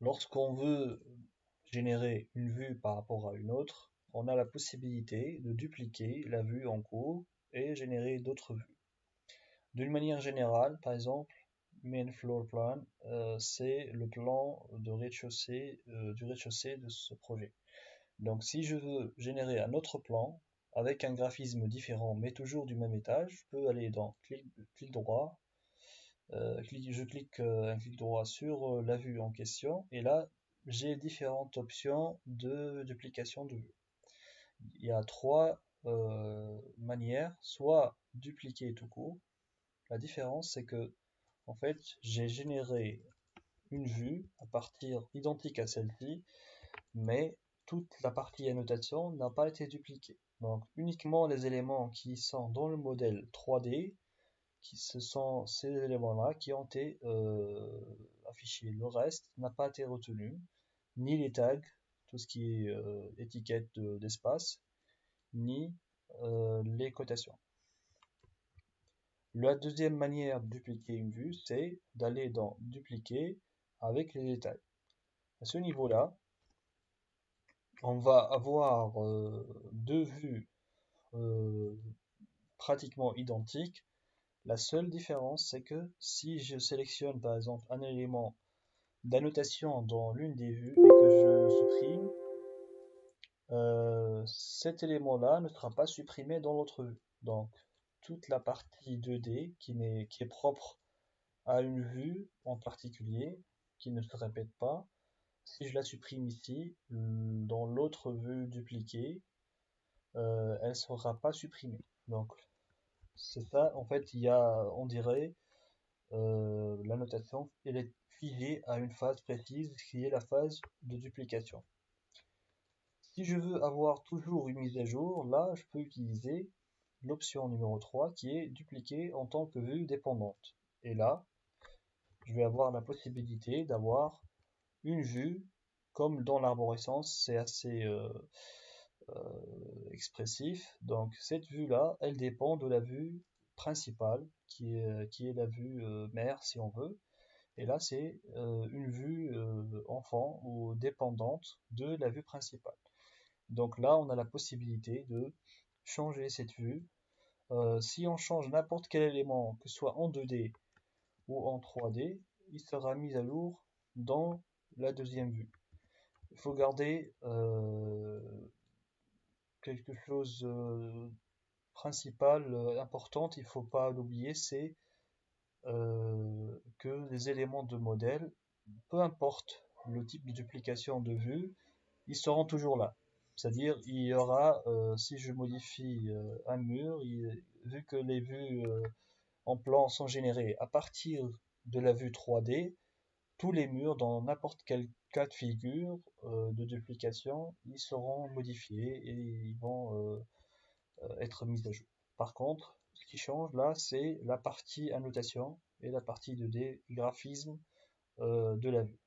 Lorsqu'on veut générer une vue par rapport à une autre, on a la possibilité de dupliquer la vue en cours et générer d'autres vues. D'une manière générale, par exemple, main floor plan, c'est le plan de rez-de-chaussée, du rez-de-chaussée de ce projet. Donc si je veux générer un autre plan avec un graphisme différent mais toujours du même étage, je peux aller dans clic droit, je clique un clic droit sur la vue en question et là j'ai différentes options de duplication de vue. Il y a trois manières, soit dupliquer tout court. La différence c'est que en fait j'ai généré une vue à partir identique à celle-ci, mais toute la partie annotation n'a pas été dupliquée. Donc uniquement les éléments qui sont dans le modèle 3D, ce sont ces éléments-là qui ont été affichés. Le reste n'a pas été retenu, ni les tags, tout ce qui est étiquette d'espace, ni les cotations. La deuxième manière de dupliquer une vue, c'est d'aller dans dupliquer avec les détails. À ce niveau-là, on va avoir deux vues pratiquement identiques. La seule différence, c'est que si je sélectionne par exemple un élément d'annotation dans l'une des vues et que je supprime, cet élément-là ne sera pas supprimé dans l'autre vue. Donc toute la partie 2D qui est propre à une vue en particulier, qui ne se répète pas, si je la supprime ici, dans l'autre vue dupliquée, elle ne sera pas supprimée. Donc c'est ça, en fait, il y a, on dirait, la notation, elle est figée à une phase précise qui est la phase de duplication. Si je veux avoir toujours une mise à jour, là, je peux utiliser l'option numéro 3 qui est dupliquer en tant que vue dépendante. Et là, je vais avoir la possibilité d'avoir une vue, comme dans l'arborescence, c'est assez expressif. Donc cette vue-là, elle dépend de la vue principale, qui est la vue mère si on veut. Et là, c'est une vue enfant ou dépendante de la vue principale. Donc là, on a la possibilité de changer cette vue. Si on change n'importe quel élément, que ce soit en 2D ou en 3D, il sera mis à jour dans la deuxième vue. Il faut garder quelque chose principal, important, il ne faut pas l'oublier, c'est que les éléments de modèle, peu importe le type de duplication de vue, ils seront toujours là. C'est-à-dire, il y aura, si je modifie un mur, vu que les vues en plan sont générées à partir de la vue 3D, tous les murs dans n'importe quel cas de figure de duplication, ils seront modifiés et ils vont être mis à jour. Par contre, ce qui change là, c'est la partie annotation et la partie 2D graphisme de la vue.